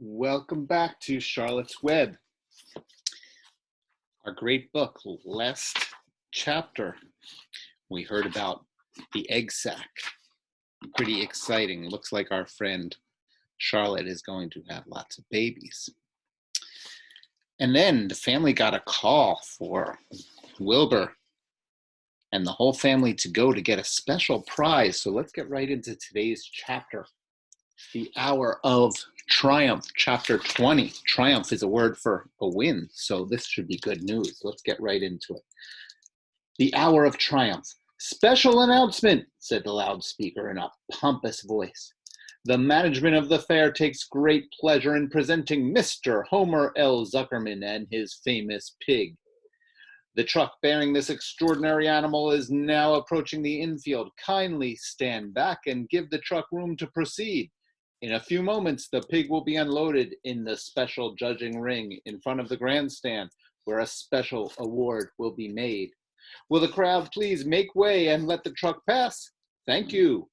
Welcome back to Charlotte's Web, our great book. Last chapter, we heard about the egg sac. Pretty exciting. Looks like our friend Charlotte is going to have lots of babies. And then the family got a call for Wilbur and the whole family to go to get a special prize. So let's get right into today's chapter. The Hour of Triumph, chapter 20. Triumph is a word for a win, so this should be good news. Let's get right into it. The Hour of Triumph. Special announcement, said the loudspeaker in a pompous voice. The management of the fair takes great pleasure in presenting Mr. Homer L. Zuckerman and his famous pig. The truck bearing this extraordinary animal is now approaching the infield. Kindly stand back and give the truck room to proceed. In a few moments, the pig will be unloaded in the special judging ring in front of the grandstand, where a special award will be made. Will the crowd please make way and let the truck pass? Thank you.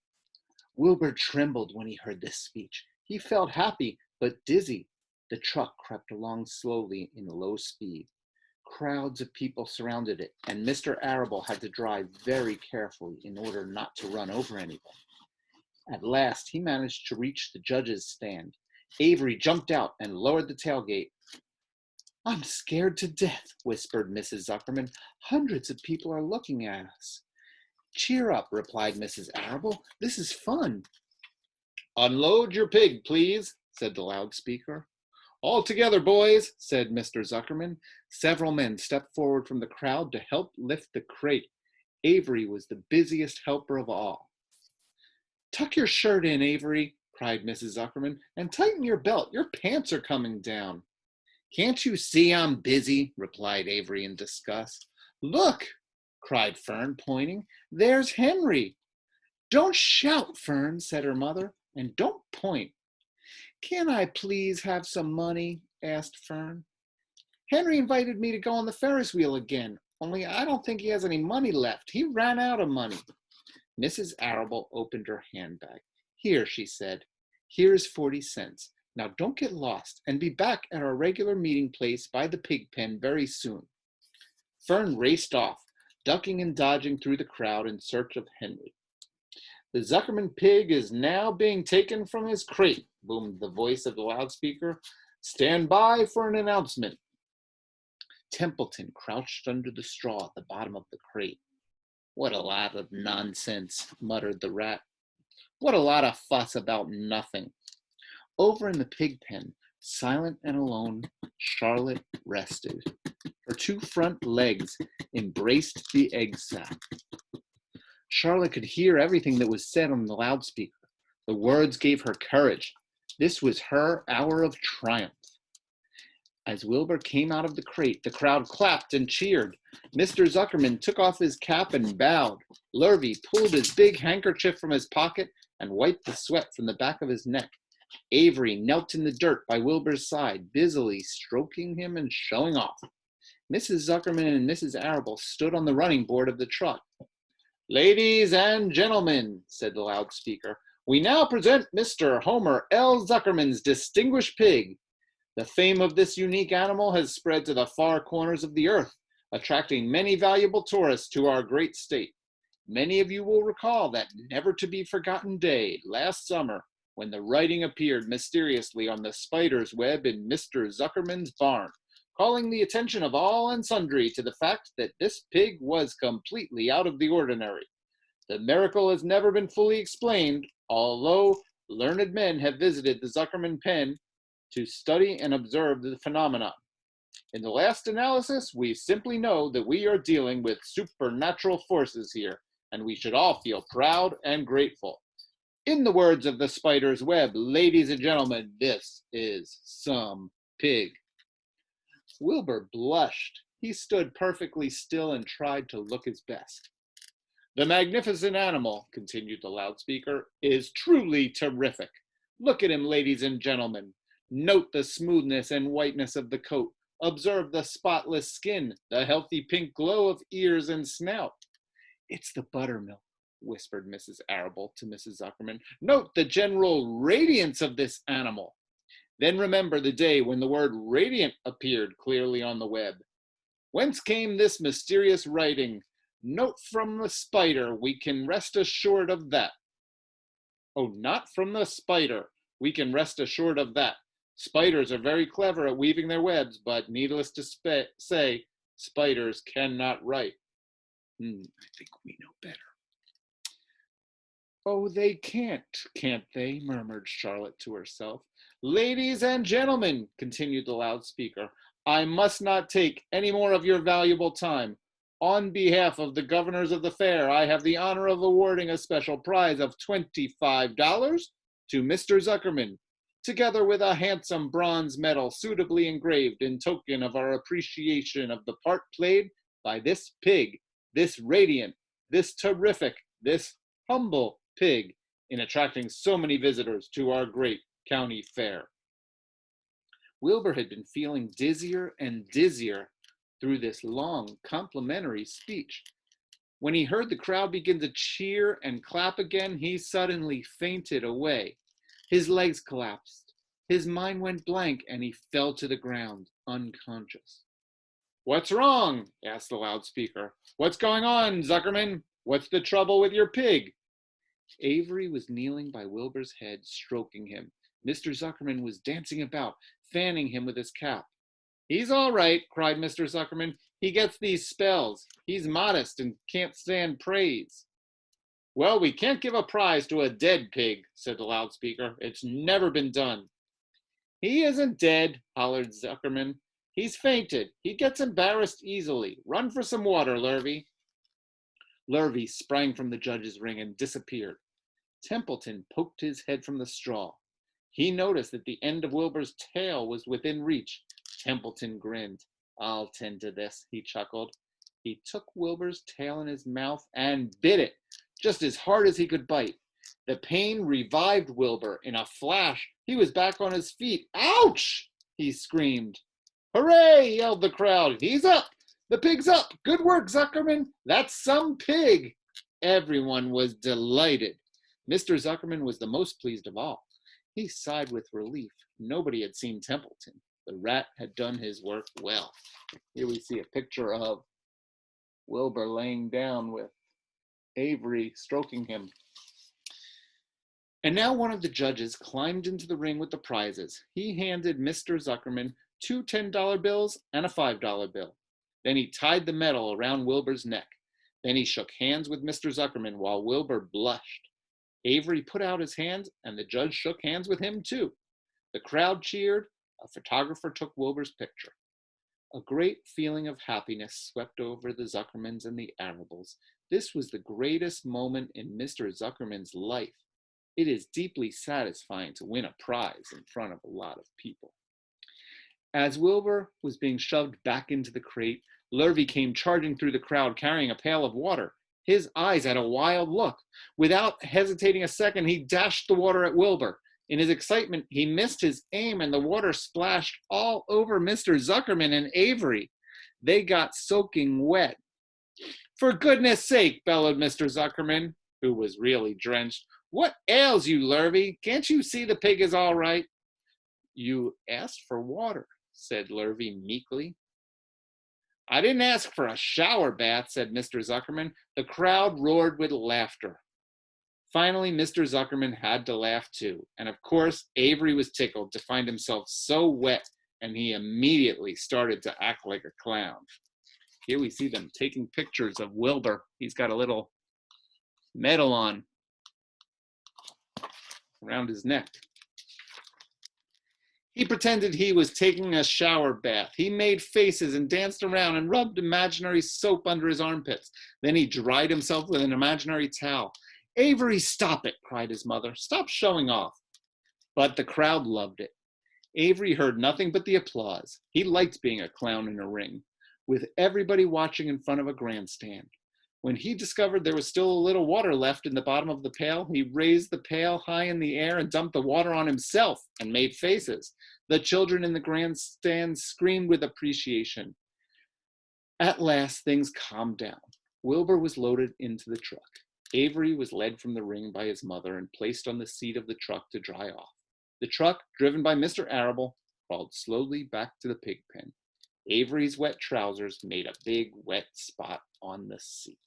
Wilbur trembled when he heard this speech. He felt happy, but dizzy. The truck crept along slowly in low speed. Crowds of people surrounded it, and Mr. Arable had to drive very carefully in order not to run over anyone. At last, he managed to reach the judge's stand. Avery jumped out and lowered the tailgate. I'm scared to death, whispered Mrs. Zuckerman. Hundreds of people are looking at us. Cheer up, replied Mrs. Arable. This is fun. Unload your pig, please, said the loudspeaker. All together, boys, said Mr. Zuckerman. Several men stepped forward from the crowd to help lift the crate. Avery was the busiest helper of all. Tuck your shirt in, Avery, cried Mrs. Zuckerman, and tighten your belt. Your pants are coming down. Can't you see I'm busy? Replied Avery in disgust. Look, cried Fern, pointing. There's Henry. Don't shout, Fern, said her mother, and don't point. Can I please have some money? Asked Fern. Henry invited me to go on the Ferris wheel again, only I don't think he has any money left. He ran out of money. Mrs. Arable opened her handbag. Here, she said, here's 40 cents. Now don't get lost and be back at our regular meeting place by the pig pen very soon. Fern raced off, ducking and dodging through the crowd in search of Henry. The Zuckerman pig is now being taken from his crate, boomed the voice of the loudspeaker. Stand by for an announcement. Templeton crouched under the straw at the bottom of the crate. What a lot of nonsense, muttered the rat. What a lot of fuss about nothing. Over in the pig pen, silent and alone, Charlotte rested. Her two front legs embraced the egg sac. Charlotte could hear everything that was said on the loudspeaker. The words gave her courage. This was her hour of triumph. As Wilbur came out of the crate, the crowd clapped and cheered. Mr. Zuckerman took off his cap and bowed. Lurvy pulled his big handkerchief from his pocket and wiped the sweat from the back of his neck. Avery knelt in the dirt by Wilbur's side, busily stroking him and showing off. Mrs. Zuckerman and Mrs. Arable stood on the running board of the truck. Ladies and gentlemen, said the loudspeaker, we now present Mr. Homer L. Zuckerman's distinguished pig. The fame of this unique animal has spread to the far corners of the earth, attracting many valuable tourists to our great state. Many of you will recall that never-to-be-forgotten day last summer when the writing appeared mysteriously on the spider's web in Mr. Zuckerman's barn, calling the attention of all and sundry to the fact that this pig was completely out of the ordinary. The miracle has never been fully explained, although learned men have visited the Zuckerman pen to study and observe the phenomenon. In the last analysis, we simply know that we are dealing with supernatural forces here, and we should all feel proud and grateful. In the words of the spider's web, ladies and gentlemen, this is some pig. Wilbur blushed. He stood perfectly still and tried to look his best. The magnificent animal, continued the loudspeaker, is truly terrific. Look at him, ladies and gentlemen. Note the smoothness and whiteness of the coat. Observe the spotless skin, the healthy pink glow of ears and snout. It's the buttermilk, whispered Mrs. Arable to Mrs. Zuckerman. Note the general radiance of this animal. Then remember the day when the word radiant appeared clearly on the web. Whence came this mysterious writing? Note from the spider, we can rest assured of that. Oh, not from the spider. We can rest assured of that. Spiders are very clever at weaving their webs, but needless to say, spiders cannot write. I think we know better. Oh, they can't they? Murmured Charlotte to herself. Ladies and gentlemen, continued the loudspeaker, I must not take any more of your valuable time. On behalf of the governors of the fair, I have the honor of awarding a special prize of $25 to Mr. Zuckerman, together with a handsome bronze medal suitably engraved in token of our appreciation of the part played by this pig, this radiant, this terrific, this humble pig in attracting so many visitors to our great county fair. Wilbur had been feeling dizzier and dizzier through this long complimentary speech. When he heard the crowd begin to cheer and clap again, he suddenly fainted away. His legs collapsed, his mind went blank, and he fell to the ground, unconscious. What's wrong? Asked the loudspeaker. What's going on, Zuckerman? What's the trouble with your pig? Avery was kneeling by Wilbur's head, stroking him. Mr. Zuckerman was dancing about, fanning him with his cap. He's all right, cried Mr. Zuckerman. He gets these spells. He's modest and can't stand praise. Well, we can't give a prize to a dead pig, said the loudspeaker. It's never been done. He isn't dead, hollered Zuckerman. He's fainted. He gets embarrassed easily. Run for some water, Lurvy. Lurvy sprang from the judge's ring and disappeared. Templeton poked his head from the straw. He noticed that the end of Wilbur's tail was within reach. Templeton grinned. I'll tend to this, he chuckled. He took Wilbur's tail in his mouth and bit it, just as hard as he could bite. The pain revived Wilbur. In a flash, he was back on his feet. Ouch! He screamed. Hooray! Yelled the crowd. He's up! The pig's up! Good work, Zuckerman! That's some pig! Everyone was delighted. Mr. Zuckerman was the most pleased of all. He sighed with relief. Nobody had seen Templeton. The rat had done his work well. Here we see a picture of Wilbur laying down with Avery stroking him. And now one of the judges climbed into the ring with the prizes. He handed Mr. Zuckerman 2 $10 bills and a $5 bill. Then he tied the medal around Wilbur's neck. Then he shook hands with Mr. Zuckerman while Wilbur blushed. Avery put out his hands, and the judge shook hands with him too. The crowd cheered. A photographer took Wilbur's picture. A great feeling of happiness swept over the Zuckermans and the Arables. This was the greatest moment in Mr. Zuckerman's life. It is deeply satisfying to win a prize in front of a lot of people. As Wilbur was being shoved back into the crate, Lurvy came charging through the crowd carrying a pail of water. His eyes had a wild look. Without hesitating a second, he dashed the water at Wilbur. In his excitement, he missed his aim and the water splashed all over Mr. Zuckerman and Avery. They got soaking wet. For goodness sake, bellowed Mr. Zuckerman, who was really drenched. What ails you, Lurvy? Can't you see the pig is all right? You asked for water, said Lurvy meekly. I didn't ask for a shower bath, said Mr. Zuckerman. The crowd roared with laughter. Finally, Mr. Zuckerman had to laugh too. And of course, Avery was tickled to find himself so wet, and he immediately started to act like a clown. Here we see them taking pictures of Wilbur. He's got a little medal on around his neck. He pretended he was taking a shower bath. He made faces and danced around and rubbed imaginary soap under his armpits. Then he dried himself with an imaginary towel. Avery, stop it, cried his mother. Stop showing off. But the crowd loved it. Avery heard nothing but the applause. He liked being a clown in a ring, with everybody watching in front of a grandstand. When he discovered there was still a little water left in the bottom of the pail, he raised the pail high in the air and dumped the water on himself and made faces. The children in the grandstand screamed with appreciation. At last, things calmed down. Wilbur was loaded into the truck. Avery was led from the ring by his mother and placed on the seat of the truck to dry off. The truck, driven by Mr. Arable, crawled slowly back to the pig pen. Avery's wet trousers made a big wet spot on the seat.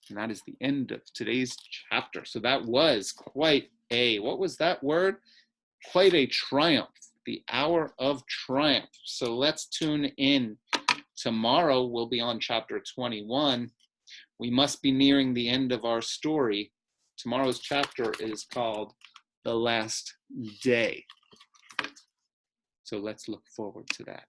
And that is the end of today's chapter. So that was quite a, what was that word? Quite a triumph, the hour of triumph. So let's tune in. Tomorrow we'll be on chapter 21. We must be nearing the end of our story. Tomorrow's chapter is called The Last Day. So let's look forward to that.